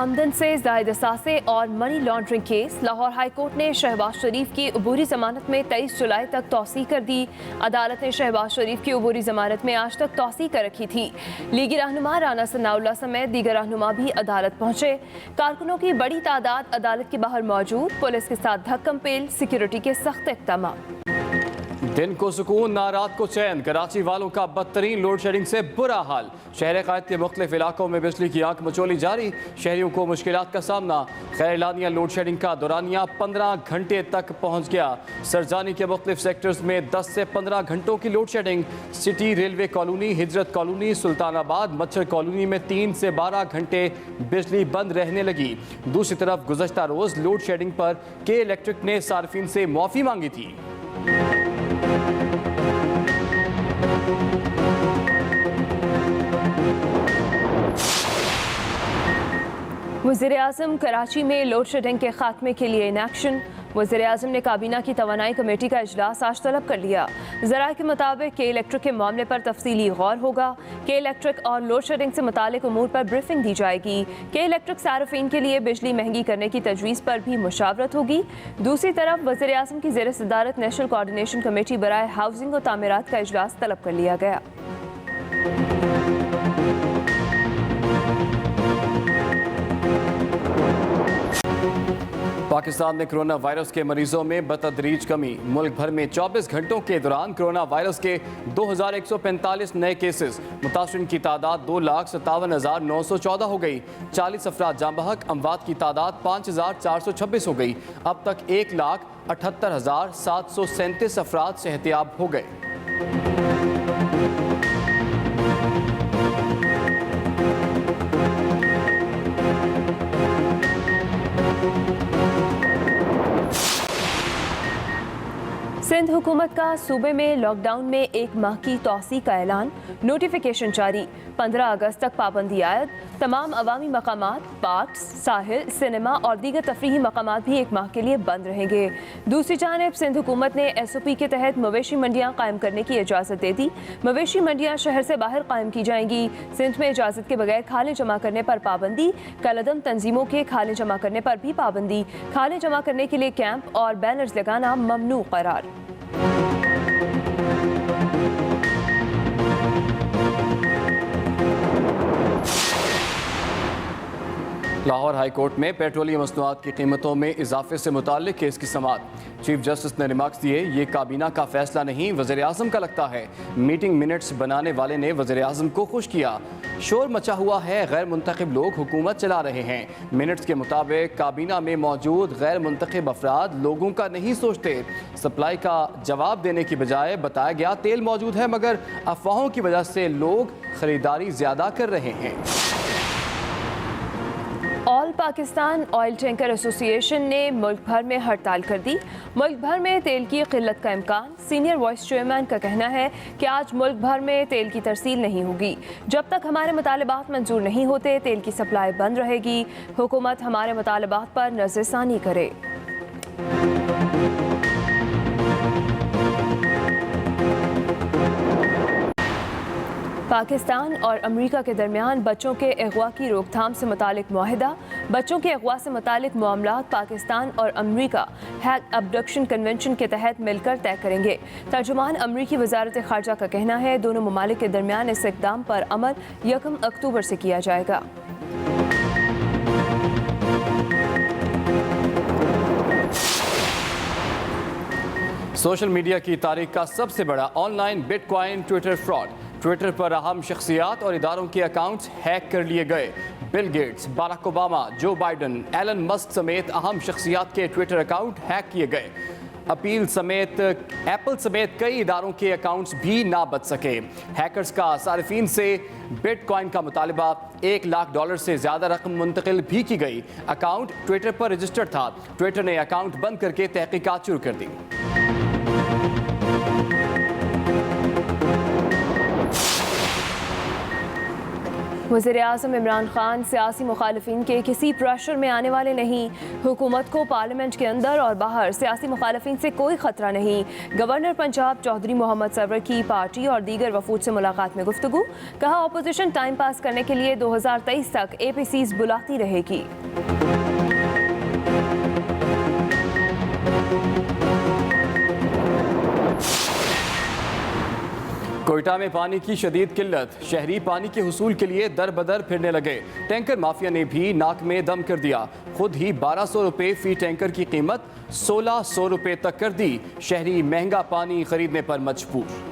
आमदन से जायद असासे और money laundering case. Lahore high court ने शहबाज शरीफ की अबूरी जमानत में 23 जुलाई तक तौसीह कर दी। अदालत ने शहबाज शरीफ की अबूरी जमानत में आज तक तौसीह कर रखी थी। लीगी रहनुमा राना सनाउल्लाह समेत दीगर रहनुमा भी अदालत पहुंचे। कारकुनों की बड़ी तादाद अदालत के बाहर मौजूद। पुलिस के साथ धक्कम पेल, सिक्योरिटी के सख्त इक़दाम। दिन को सुकून ना रात को चैन। कराची वालों का बदतरीन लोड शेडिंग से बुरा हाल। शहर कायद के मुख्तलिफ इलाकों में बिजली की आंख मचोली जारी। शहरियों को मुश्किलात का सामना। खैर लानिया लोड शेडिंग का दौरानिया 15 घंटे तक पहुँच गया। सरजानी के मुख्तलिफ सेक्टर्स में 10 से 15 घंटों की load shedding. City, railway colony, हिजरत कॉलोनी, सुल्तानाबाद, मच्छर कॉलोनी में 3 से 12 घंटे बिजली बंद रहने लगी। दूसरी तरफ गुज़श्ता रोज़ लोड शेडिंग पर के इलेक्ट्रिक ने सार्फिन से मुआफ़ी मांगी थी। वज़ीर-ए-आज़म कराची में लोड शेडिंग के खात्मे के लिए इन एक्शन। वज़ीर-ए-आज़म ने काबीना की तवानाई कमेटी का इजलास आज तलब कर लिया। ज़राए के मुताबिक के इलेक्ट्रिक के मामले पर तफसीली गौर होगा। के इलेक्ट्रिक और लोड शेडिंग से मुतालिक उमूर पर ब्रीफिंग दी जाएगी। के इलेक्ट्रिक सार्फिन के लिए बिजली महंगी करने की तजवीज़ पर भी मुशावरत होगी। दूसरी तरफ वज़ीर-ए-आज़म की ज़ेर सदारत नेशनल कोऑर्डिनेशन कमेटी बराए हाउसिंग और तामीरात का इजलास तलब कर लिया गया। पाकिस्तान में कोरोना वायरस के मरीजों में बतदरीज कमी। मुल्क भर में 24 घंटों के दौरान कोरोना वायरस के 2145 नए केसेस। मुतासरीन की तादाद 2,57,914 हो गई। 40 अफराद जाँ बहक। अमवात की तादाद 5,426 हो गई। अब तक 1,78,737 अफराद सेहतियाब हो गए। सिंध हुकूमत का सूबे में लॉकडाउन में 1 माह की तौसीह का ऐलान। नोटिफिकेशन जारी। 15 अगस्त तक पाबंदी आयद। तमाम अवामी मकामात, पार्क्स, साहिल, सिनेमा और दीगर तफरीही मकामात भी 1 माह के लिए बंद रहेंगे। दूसरी जानिब सिंध हुकूमत ने SOP के तहत मवेशी मंडियाँ कायम करने की इजाज़त दे दी। मवेशी मंडियाँ शहर से बाहर कायम की जाएंगी। सिंध में इजाज़त के बगैर खाने जमा करने पर पाबंदी। कलअदम तंजीमों के खाने जमा करने पर भी पाबंदी। खाने जमा करने के लिए कैंप और बैनर्स लगाना ममनू करार। लाहौर हाई कोर्ट में पेट्रोलियम मसनूआत की कीमतों में इजाफे से मुताल्लिक केस की समाअत। चीफ जस्टिस ने रिमार्क्स दिए, ये काबीना का फैसला नहीं वज़ीर-ए-आज़म का लगता है। मीटिंग मिनट्स बनाने वाले ने वज़ीर-ए-आज़म को खुश किया। शोर मचा हुआ है, गैर मुंतखब लोग हुकूमत चला रहे हैं। मिनट्स के मुताबिक काबीना में मौजूद गैर मुंतखब अफराद लोगों का नहीं सोचते। सप्लाई का जवाब देने की बजाय बताया गया तेल मौजूद है, मगर अफवाहों की वजह से लोग खरीदारी ज़्यादा कर रहे हैं। All Pakistan oil tanker association ने मुल्क भर में हड़ताल कर दी। मुल्क भर में तेल की किल्लत का इम्कान। सीनियर वाइस चेयरमैन का कहना है कि आज मुल्क भर में तेल की तरसील नहीं होगी। जब तक हमारे मुतालबात मंजूर नहीं होते तेल की सप्लाई बंद रहेगी। हुकूमत हमारे मुतालबात पर नज़रसानी करे। पाकिस्तान और अमेरिका के दरमियान बच्चों के अगवा की रोकथाम से मुतालिक मुआहिदा। बच्चों के अगवा से मुतालिक मामलात पाकिस्तान और अमेरिका हैग अबडक्शन कन्वेंशन के तहत मिलकर तय करेंगे। तर्जुमान अमेरिकी वजारत खारजा का कहना है दोनों ममालिक के दरमियान इस इक़दाम पर अमल 1 अक्टूबर से किया जाएगा। सोशल मीडिया की तारीख का सबसे बड़ा online bitcoin Twitter fraud. Twitter पर अहम शख्सियात और इदारों के अकाउंट्स हैक कर लिए गए। बिल गेट्स, बाराक ओबामा, जो बाइडन, एलन मस्क समेत अहम शख्सियात के ट्विटर अकाउंट हैक किए गए। एप्पल समेत कई इदारों के अकाउंट्स भी ना बच सके। हैकर्स का सार्फिन से बिटकॉइन का मुतालबा $1,00,000 से ज़्यादा रकम मुंतकिल भी की गई। अकाउंट ट्विटर पर रजिस्टर्ड था। ट्विटर ने अकाउंट बंद करके तहकीकात शुरू कर दी। वज़ीर-ए-आज़म इमरान खान सियासी मुखालिफिन के किसी प्रेशर में आने वाले नहीं। हुकूमत को पार्लियामेंट के अंदर और बाहर सियासी मुखालिफिन से कोई ख़तरा नहीं। गवर्नर पंजाब चौधरी मोहम्मद सरवर की पार्टी और दीगर वफूद से मुलाकात में गुफ्तगू। कहा अपोजिशन टाइम पास करने के लिए 2023 तक APCs बुलाती रहेगी। कोयटा में पानी की शदीद किल्लत, शहरी पानी के हुसूल के लिए दर बदर फिरने लगे। टैंकर माफिया ने भी नाक में दम कर दिया। खुद ही 1200 रुपये फी टैंकर की कीमत 1600 रुपये तक कर दी। शहरी महंगा पानी खरीदने पर मजबूर।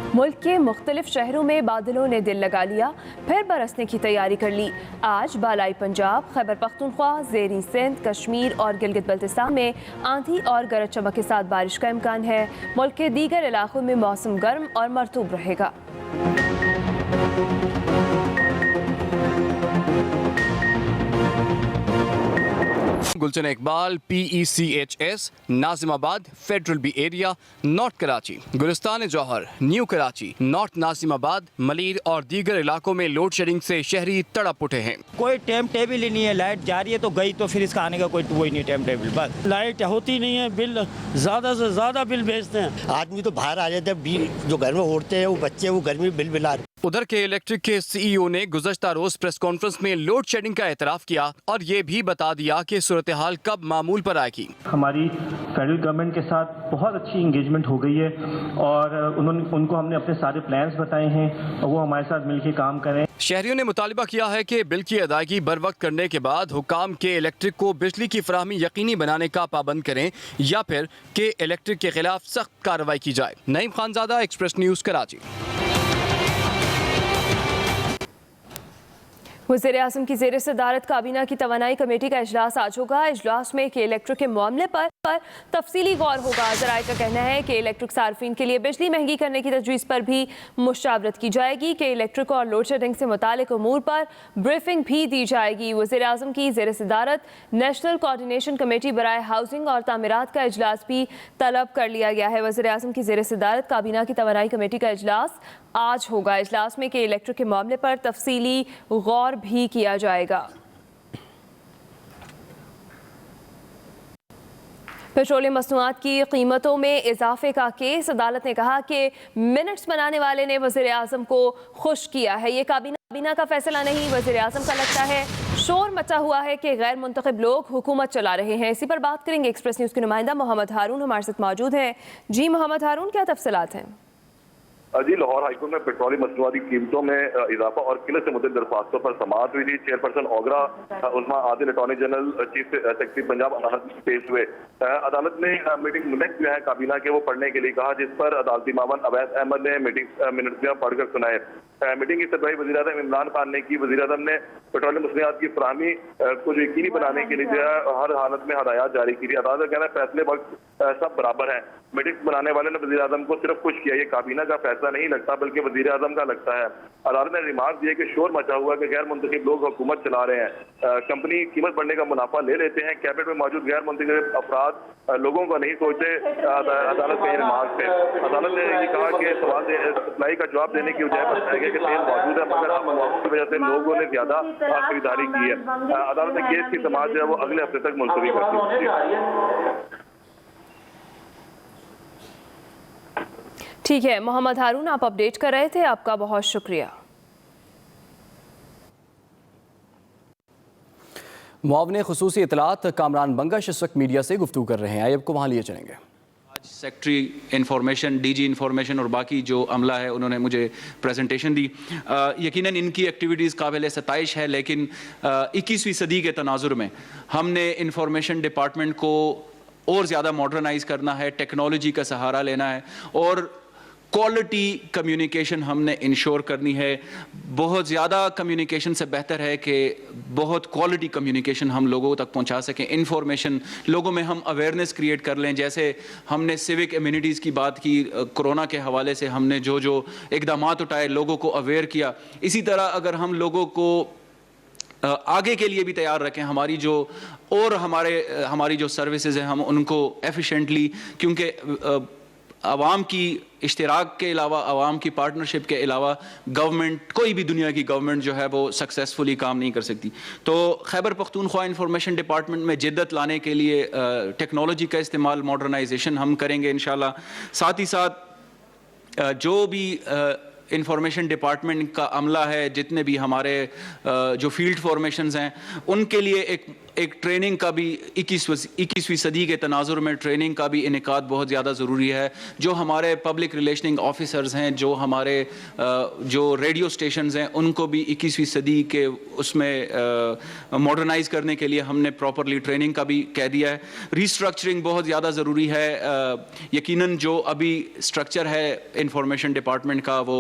मुल्क के मुख्तलिफ शहरों में बादलों ने दिल लगा लिया, फिर बरसने की तैयारी कर ली। आज बालाई पंजाब, खैबर पख्तूनख्वा, ज़ेरी सिंध, कश्मीर और गिलगित बल्तिस्तान में आंधी और गरज चमक के साथ बारिश का इम्कान है। मुल्क के दीगर इलाकों में मौसम गर्म और मरतूब रहेगा। Gulshan Iqbal, PECHS, Nazimabad, federal B area, north Karachi, Gulistan Jauhar, new Karachi, north Nazimabad, Malir और दीगर इलाकों में लोड शेडिंग से शहरी तड़प उठे हैं। कोई टाइम टेबल ही नहीं है, लाइट जा रही है तो गई, तो फिर इसका आने का कोई वही नहीं टाइम टेबल। बस लाइट होती नहीं है, बिल ज़्यादा से ज़्यादा बिल भेजते हैं। आदमी तो बाहर आ जाते हैं, जो घर में उड़ते हैं वो बच्चे, वो गर्मी बिल बिला। उधर के इलेक्ट्रिक के CEO ने गुज़श्ता रोज प्रेस कॉन्फ्रेंस में लोड शेडिंग का एतराफ़ किया और ये भी बता दिया कि सूरत हाल कब मामूल पर आएगी। हमारी फेडरल गवर्नमेंट के साथ बहुत अच्छी इंगेजमेंट हो गई है और उनको हमने अपने सारे प्लान्स बताए हैं और वो हमारे साथ मिलकर काम करें। शहरियों ने मुतालिबा किया है कि बिल की अदायगी बर वक्त करने के बाद हुकाम के इलेक्ट्रिक को बिजली की फराहमी यकीनी बनाने का पाबंद करें या फिर के इलेक्ट्रिक के खिलाफ सख्त कार्रवाई की जाए। Naeem Khanzada, express news, Karachi. वज़ीर-ए-आज़म की ज़ेर सदारत काबीना की तवानाई कमेटी का इजलास आज होगा। इजलास में के इलेक्ट्रिक के मामले पर तफसीली गौर होगा। ज़राए का कहना है कि इलेक्ट्रिक सार्फिन के लिए बिजली महंगी करने की तजवीज़ पर भी मुशावरत की जाएगी। कि इलेक्ट्रिक और लोड शेडिंग से मुतालिक उमूर पर ब्रीफिंग भी दी जाएगी। वज़ीर-ए-आज़म की ज़ेर सदारत नेशनल कोऑर्डिनेशन कमेटी बराए हाउसिंग और तामीरात का इजलास भी तलब कर लिया गया है। वज़ीर-ए-आज़म की ज़ेर सदारत काबीना की तवानाई कमेटी का इजलास आज होगा। इजलास में के इलेक्ट्रिक के मामले पर तफसीली गौर भी किया जाएगा। पेट्रोलियम मसनूआत की कीमतों में इजाफे का केस, अदालत ने कहा कि मिनट्स बनाने वाले ने वज़ीर-ए-आज़म को खुश किया है। ये काबीना का फैसला नहीं, वज़ीर-ए-आज़म का लगता है शोर मचा हुआ है कि गैर मुंतखब लोग हुकूमत चला रहे हैं। इसी पर बात करेंगे। एक्सप्रेस न्यूज़ के नुमाइंदा मोहम्मद हारून हमारे साथ मौजूद हैं। जी मोहम्मद हारून, क्या तफसीलात हैं? जी, लाहौर हाईकोर्ट में पेट्रोलियम मसनूआती कीमतों में इजाफा और किले से मुतल्लिक़ दरख्वास्तों पर समाअत हुई थी। Chairperson OGRA Uzma Adil, attorney general, chief secretary Punjab अदालत में पेश हुए। अदालत ने मीटिंग मिनट्स जो है काबीना के वो पढ़ने के लिए कहा, जिस पर अदालती मामन अवैध अहमद ने मीटिंग मिनट्स पढ़कर सुनाए। मीटिंग की सरबराही वज़ीर-ए-आज़म इमरान खान ने की। वज़ीर-ए-आज़म ने पेट्रोलियम मसनूआत की फराहमी को यकीनी बनाने के लिए जो है हर हालत में हदायत जारी की थी। अदालत का कहना है फैसले वक्त सब बराबर हैं। मीटिंग बनाने वाले ने वज़ीर-ए-आज़म को सिर्फ खुश किया। ये काबीना का फैसला नहीं लगता बल्कि वज़ीर-ए-आज़म का लगता है। अदालत ने रिमार्क दिए कि शोर मचा हुआ कि गैर मुंतखब लोग हुकूमत चला रहे हैं। कंपनी कीमत बढ़ने का मुनाफा ले लेते हैं। कैबिनेट में मौजूद गैर मुंतखब अफराद लोगों को नहीं सोचते। अदालत के रिमार्क से अदालत ने ये कहा कि सप्लाई का जवाब देने की बजाय बताया गया कि तेल मौजूद है मगर अफवाहों की वजह से लोगों ने ज्यादा खरीदारी की है। अदालत ने केस की समाअत जो है वो अगले हफ्ते तक मुलतवी कर दी। ठीक है मोहम्मद हारून, आप अपडेट कर रहे थे, आपका बहुत शुक्रिया। मुआवने खुसूसी इतलात कामरान बंगश इस वक्त मीडिया से गुफ्तगू कर रहे हैं। आइए आपको वहाँ लिए चलेंगे। सेक्रेटरी इंफॉर्मेशन, DG इंफॉर्मेशन और बाकी जो अमला है उन्होंने मुझे प्रेजेंटेशन दी। यकीनन इनकी एक्टिविटीज़ काबिल सताइश है, लेकिन 21वीं सदी के तनाजुर में हमने इंफॉर्मेशन डिपार्टमेंट को और ज़्यादा मॉडर्नाइज करना है, टेक्नोलॉजी का सहारा लेना है और क्वालिटी कम्युनिकेशन हमने इंश्योर करनी है। बहुत ज़्यादा कम्युनिकेशन से बेहतर है कि बहुत क्वालिटी कम्युनिकेशन हम लोगों तक पहुंचा सकें। इंफॉर्मेशन लोगों में हम अवेयरनेस क्रिएट कर लें। जैसे हमने सिविक इम्यूनिटीज़ की बात की, कोरोना के हवाले से हमने जो इकदामात उठाए, लोगों को अवेयर किया। इसी तरह अगर हम लोगों को आगे के लिए भी तैयार रखें। हमारी जो सर्विसेज हैं हम उनको एफिशिएंटली, क्योंकि आवाम की इश्तिराक के अलावा, आवाम की पार्टनरशिप के अलावा गवर्नमेंट, कोई भी दुनिया की गवर्नमेंट जो है वो सक्सेसफुली काम नहीं कर सकती। तो खैबर पख्तूनख्वा इंफॉर्मेशन डिपार्टमेंट में जिद्दत लाने के लिए टेक्नोलॉजी का इस्तेमाल, मॉडर्नाइजेशन हम करेंगे इंशाल्लाह। साथ ही साथ जो भी इंफॉर्मेशन डिपार्टमेंट का अमला है, जितने भी हमारे जो फील्ड फॉर्मेशंस हैं, उनके लिए एक ट्रेनिंग का भी 21वीं सदी के तनाजुर में ट्रेनिंग का भी इनेकाद बहुत ज़्यादा ज़रूरी है। जो हमारे पब्लिक रिलेशनिंग ऑफिसर्स हैं, जो हमारे जो रेडियो स्टेशंस हैं, उनको भी 21वीं सदी के उसमें मॉडर्नाइज़ करने के लिए हमने प्रॉपरली ट्रेनिंग का भी कह दिया है। रीस्ट्रक्चरिंग बहुत ज़्यादा ज़रूरी है। यकीनन जो अभी स्ट्रक्चर है इंफॉर्मेशन डिपार्टमेंट का वो